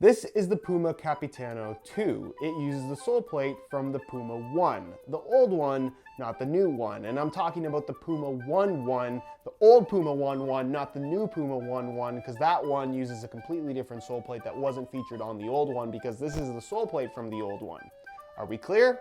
This is the Puma Capitano 2. It uses the sole plate from the Puma 1, the old one, not the new one. And I'm talking about the Puma 1-1, the old Puma 1-1, not the new Puma 1-1, because that one uses a completely different sole plate that wasn't featured on the old one, because this is the sole plate from the old one. Are we clear?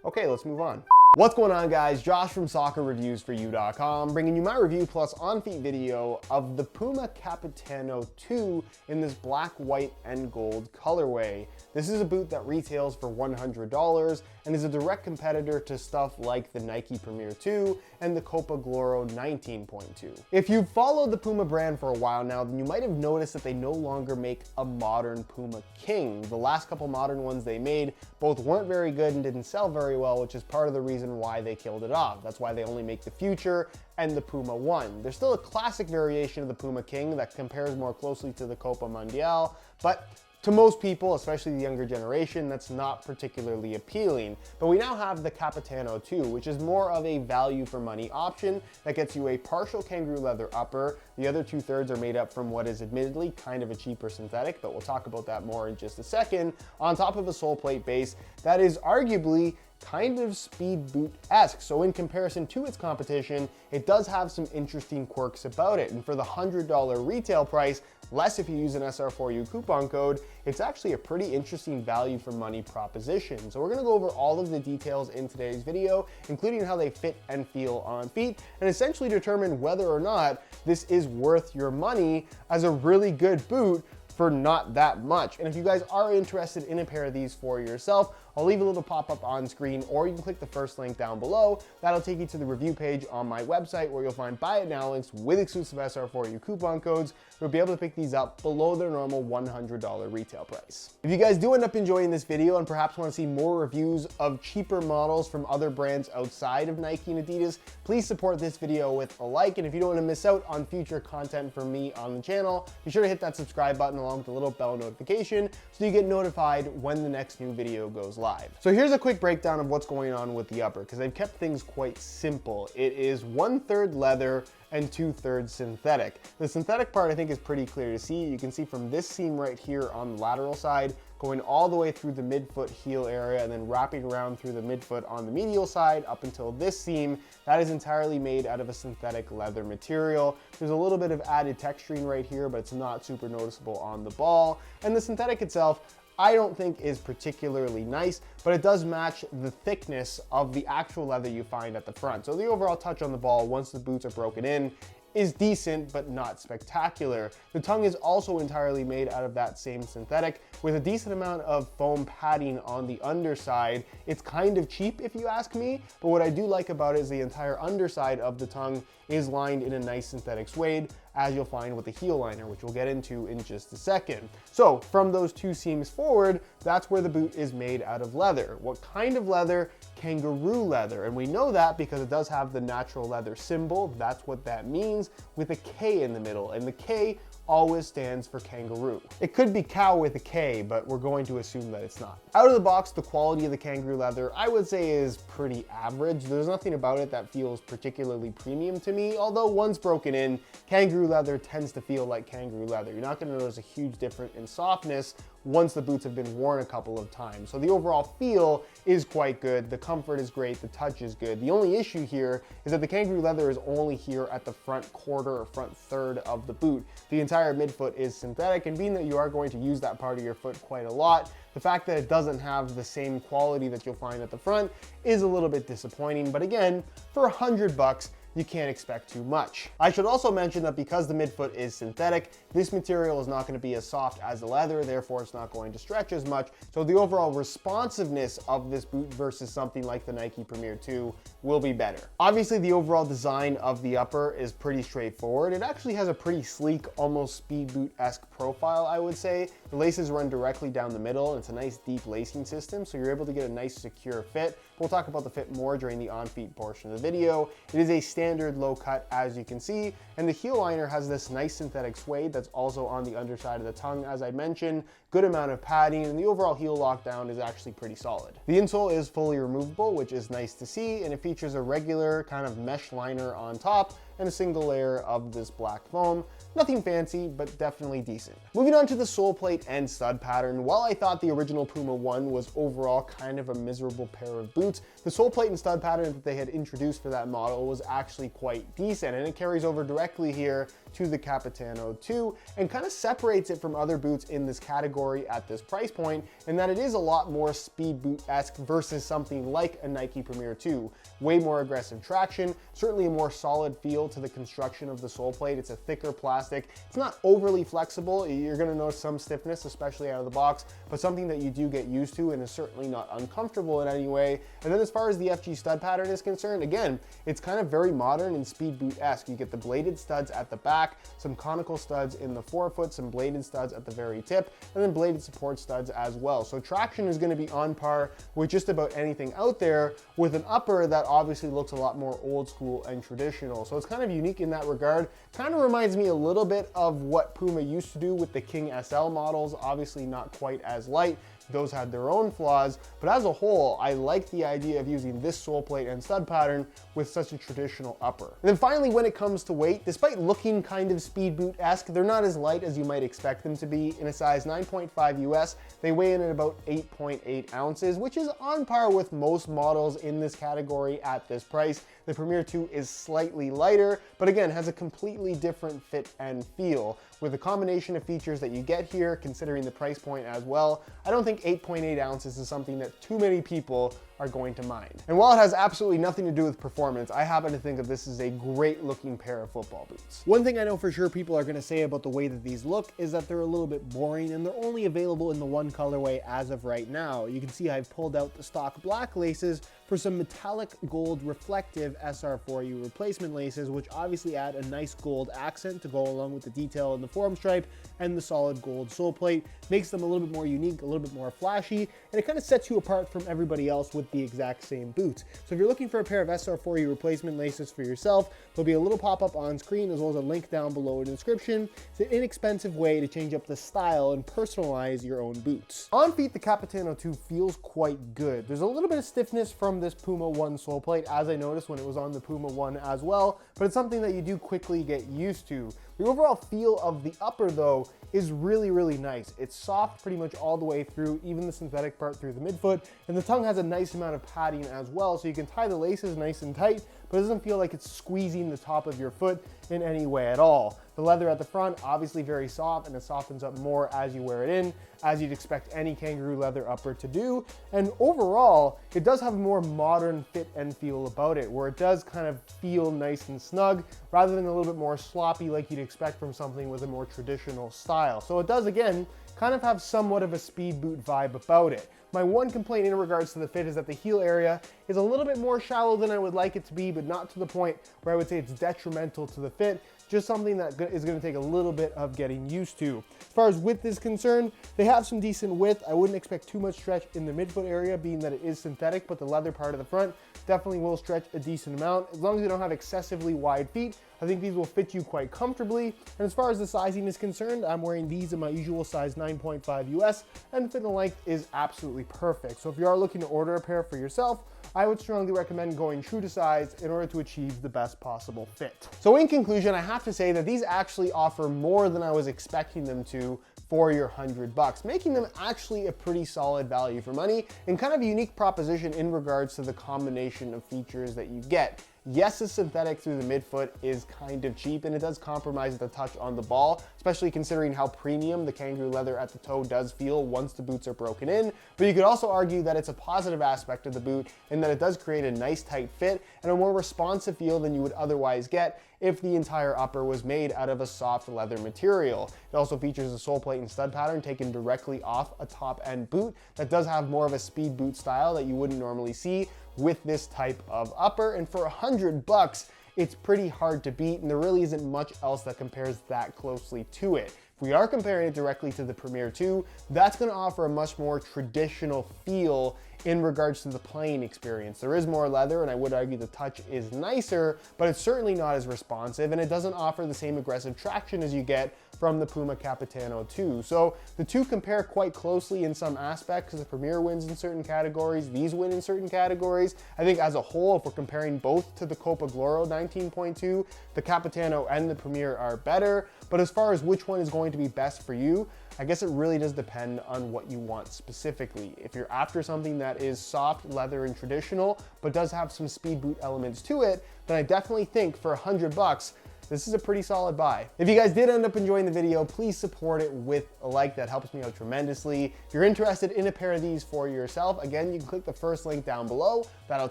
Okay, let's move on. What's going on, guys? Josh from SoccerReviewsForYou.com, bringing you my review plus on-feet video of the Puma Capitano 2 in this black, white, and gold colorway. This is a boot that retails for $100 and is a direct competitor to stuff like the Nike Premier 2 and the Copa Gloro 19.2. If you've followed the Puma brand for a while now, then you might have noticed that they no longer make a modern Puma King. The last couple modern ones they made both weren't very good and didn't sell very well, which is part of the reason why they killed it off. That's why they only make the Future and the Puma 1. There's still a classic variation of the Puma King that compares more closely to the Copa Mundial, but to most people, especially the younger generation, that's not particularly appealing. But we now have the Capitano 2, which is more of a value for money option that gets you a partial kangaroo leather upper. The other 2/3 are made up from what is admittedly kind of a cheaper synthetic, but we'll talk about that more in just a second, on top of a sole plate base that is arguably kind of speed boot-esque. So in comparison to its competition, it does have some interesting quirks about it. And for the $100 retail price, less if you use an SR4U coupon code, it's actually a pretty interesting value for money proposition. So we're gonna go over all of the details in today's video, including how they fit and feel on feet, and essentially determine whether or not this is worth your money as a really good boot for not that much. And if you guys are interested in a pair of these for yourself, I'll leave a little pop-up on screen, or you can click the first link down below. That'll take you to the review page on my website where you'll find buy it now links with exclusive SR4U coupon codes. You'll be able to pick these up below their normal $100 retail price. If you guys do end up enjoying this video and perhaps want to see more reviews of cheaper models from other brands outside of Nike and Adidas, please support this video with a like. And if you don't want to miss out on future content from me on the channel, be sure to hit that subscribe button along with the little bell notification so you get notified when the next new video goes live. So here's a quick breakdown of what's going on with the upper, because they've kept things quite simple. It is 1/3 leather and 2/3 synthetic. The synthetic part I think is pretty clear to see. You can see from this seam right here on the lateral side, going all the way through the midfoot heel area and then wrapping around through the midfoot on the medial side up until this seam. That is entirely made out of a synthetic leather material. There's a little bit of added texturing right here, but it's not super noticeable on the ball. And the synthetic itself, I don't think is particularly nice, but it does match the thickness of the actual leather you find at the front. So the overall touch on the ball, once the boots are broken in, is decent, but not spectacular. The tongue is also entirely made out of that same synthetic with a decent amount of foam padding on the underside. It's kind of cheap if you ask me, but what I do like about it is the entire underside of the tongue is lined in a nice synthetic suede, as you'll find with the heel liner, which we'll get into in just a second. So from those two seams forward, that's where the boot is made out of leather. What kind of leather? Kangaroo leather. And we know that because it does have the natural leather symbol. That's what that means, with a K in the middle. And the K always stands for kangaroo. It could be cow with a K, but we're going to assume that it's not. Out of the box, the quality of the kangaroo leather, I would say, is pretty average. There's nothing about it that feels particularly premium to me, although once broken in, kangaroo leather tends to feel like kangaroo leather. You're not gonna notice a huge difference in softness once the boots have been worn a couple of times. So the overall feel is quite good. The comfort is great, the touch is good. The only issue here is that the kangaroo leather is only here at the front quarter or front third of the boot. The entire midfoot is synthetic, and being that you are going to use that part of your foot quite a lot, the fact that it doesn't have the same quality that you'll find at the front is a little bit disappointing. But again, for $100, you can't expect too much. I should also mention that because the midfoot is synthetic, this material is not going to be as soft as the leather, therefore it's not going to stretch as much. So the overall responsiveness of this boot versus something like the Nike Premier 2 will be better. Obviously, the overall design of the upper is pretty straightforward. It actually has a pretty sleek, almost speed boot-esque profile, I would say. The laces run directly down the middle, and it's a nice deep lacing system, so you're able to get a nice secure fit. We'll talk about the fit more during the on-feet portion of the video. It is a standard low cut, as you can see, and the heel liner has this nice synthetic suede that's also on the underside of the tongue, as I mentioned. Good amount of padding, and the overall heel lockdown is actually pretty solid. The insole is fully removable, which is nice to see, and it features a regular kind of mesh liner on top, and a single layer of this black foam. Nothing fancy, but definitely decent. Moving on to the sole plate and stud pattern, while I thought the original Puma 1 was overall kind of a miserable pair of boots, the sole plate and stud pattern that they had introduced for that model was actually quite decent, and it carries over directly here to the Capitano 2 and kind of separates it from other boots in this category at this price point, in that it is a lot more speed boot-esque versus something like a Nike Premier 2. Way more aggressive traction, certainly a more solid feel to the construction of the sole plate. It's a thicker plastic. It's not overly flexible. You're gonna notice some stiffness, especially out of the box, but something that you do get used to and is certainly not uncomfortable in any way. And then as far as the FG stud pattern is concerned, again, it's kind of very modern and speed boot-esque. You get the bladed studs at the back, some conical studs in the forefoot, some bladed studs at the very tip, and then bladed support studs as well. So traction is gonna be on par with just about anything out there, with an upper that obviously looks a lot more old school and traditional. So it's kind of unique in that regard. Kind of reminds me a little bit of what Puma used to do with the King SL models, obviously not quite as light. Those had their own flaws, but as a whole, I like the idea of using this sole plate and stud pattern with such a traditional upper. And then finally, when it comes to weight, despite looking kind of speed boot-esque, they're not as light as you might expect them to be. In a size 9.5 US, they weigh in at about 8.8 ounces, which is on par with most models in this category at this price. The Premier 2 is slightly lighter, but again, has a completely different fit and feel. With a combination of features that you get here, considering the price point as well, I don't think 8.8 ounces is something that too many people are going to mind. And while it has absolutely nothing to do with performance, I happen to think that this is a great looking pair of football boots. One thing I know for sure people are gonna say about the way that these look is that they're a little bit boring, and they're only available in the one colorway as of right now. You can see I've pulled out the stock black laces for some metallic gold reflective SR4U replacement laces, which obviously add a nice gold accent to go along with the detail in the forum stripe and the solid gold sole plate. Makes them a little bit more unique, a little bit more flashy, and it kind of sets you apart from everybody else with the exact same boots. So if you're looking for a pair of SR4U replacement laces for yourself, there'll be a little pop-up on screen as well as a link down below in the description. It's an inexpensive way to change up the style and personalize your own boots. On feet, the Capitano 2 feels quite good. There's a little bit of stiffness from this Puma 1 sole plate, as I noticed when it was on the Puma 1 as well, but it's something that you do quickly get used to. The overall feel of the upper, though, is really, really nice. It's soft pretty much all the way through, even the synthetic part through the midfoot, and the tongue has a nice amount of padding as well, so you can tie the laces nice and tight, but it doesn't feel like it's squeezing the top of your foot in any way at all. The leather at the front, obviously very soft, and it softens up more as you wear it in, as you'd expect any kangaroo leather upper to do. And overall, it does have a more modern fit and feel about it, where it does kind of feel nice and snug, rather than a little bit more sloppy like you'd expect from something with a more traditional style. So it does, again, kind of have somewhat of a speed boot vibe about it. My one complaint in regards to the fit is that the heel area is a little bit more shallow than I would like it to be, but not to the point where I would say it's detrimental to the fit. Just something that is going to take a little bit of getting used to. As far as width is concerned, they have some decent width. I wouldn't expect too much stretch in the midfoot area, being that it is synthetic, but the leather part of the front definitely will stretch a decent amount. As long as you don't have excessively wide feet, I think these will fit you quite comfortably. And as far as the sizing is concerned, I'm wearing these in my usual size 9.5 US, and fit and length is absolutely perfect. So if you are looking to order a pair for yourself, I would strongly recommend going true to size in order to achieve the best possible fit. So in conclusion, I have to say that these actually offer more than I was expecting them to for your $100, making them actually a pretty solid value for money and kind of a unique proposition in regards to the combination of features that you get. Yes, the synthetic through the midfoot is kind of cheap, and it does compromise the touch on the ball, especially considering how premium the kangaroo leather at the toe does feel once the boots are broken in. But you could also argue that it's a positive aspect of the boot in that it does create a nice tight fit and a more responsive feel than you would otherwise get if the entire upper was made out of a soft leather material. It also features a sole plate and stud pattern taken directly off a top end boot that does have more of a speed boot style that you wouldn't normally see with this type of upper. And for $100, it's pretty hard to beat, and there really isn't much else that compares that closely to it. If we are comparing it directly to the Premier 2, that's going to offer a much more traditional feel in regards to the playing experience. There is more leather, and I would argue the touch is nicer, but it's certainly not as responsive, and it doesn't offer the same aggressive traction as you get from the Puma Capitano 2. So the two compare quite closely in some aspects because the Premier wins in certain categories, these win in certain categories. I think as a whole, if we're comparing both to the Copa Gloro 19.2, the Capitano and the Premier are better. But as far as which one is going to be best for you, I guess it really does depend on what you want specifically. If you're after something that is soft, leather, and traditional, but does have some speed boot elements to it, then I definitely think for $100, this is a pretty solid buy. If you guys did end up enjoying the video, please support it with a like. That helps me out tremendously. If you're interested in a pair of these for yourself, again, you can click the first link down below. That'll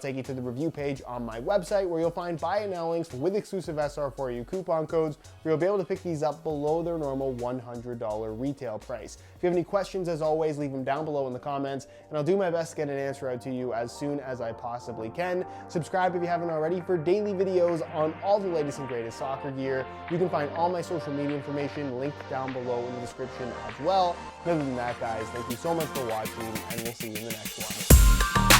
take you to the review page on my website where you'll find buy it now links with exclusive SR4U coupon codes where you'll be able to pick these up below their normal $100 retail price. If you have any questions, as always, leave them down below in the comments, and I'll do my best to get an answer out to you as soon as I possibly can. Subscribe if you haven't already for daily videos on all the latest and greatest soccer gear. You can find all my social media information linked down below in the description as well. Other than that, guys, thank you so much for watching, and we'll see you in the next one.